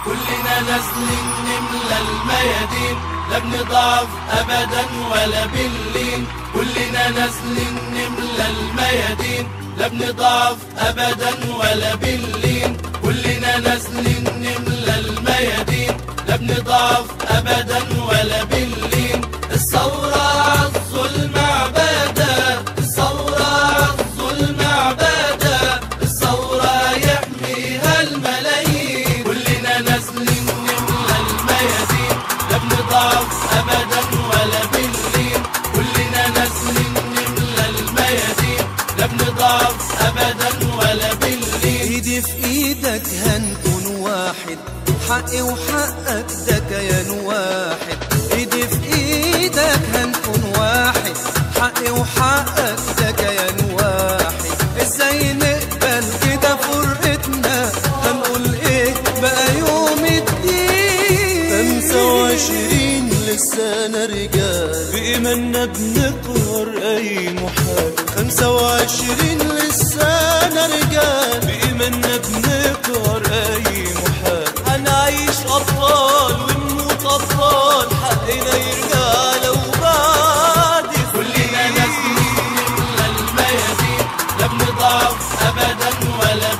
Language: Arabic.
كلنا نازلين نملى الميادين، لا بنضعف أبدا ولا باللين. كلنا نازلين نملى الميادين، لا بنضعف أبدا ولا باللين. كلنا نازلين نملى الميادين، لا بنضعف أبدا ولا باللين. الثورة عالظلم عبادة، الثورة عالظلم عبادة، الثورة يحميها الملايين. كلنا نازلين نملى الميادين، لا بنضعف أبدا ولا باللين. كلنا نازلين نملى الميادين، لا بنضعف أبدا ولا باللين. ايدي في ايدك هنكون واحد، حقي وحقك ده كيان واحد. ايدي في ايدك هنكون واحد، حقي وحقك ده كيان واحد. ازاي نقبل كده فرقتنا؟ هنقول ايه بقى يوم الدين؟ 25 لسانا رجال، بإيماننا بنقهر أي محال. 25 لسانا رجال، بإيماننا بنقهر أي محال. هنعيش أبطال ونموت أبطال، حقنا يرجع لو بعد. كلنا نازلين نملى الميادين، لا بنضعف أبدا ولا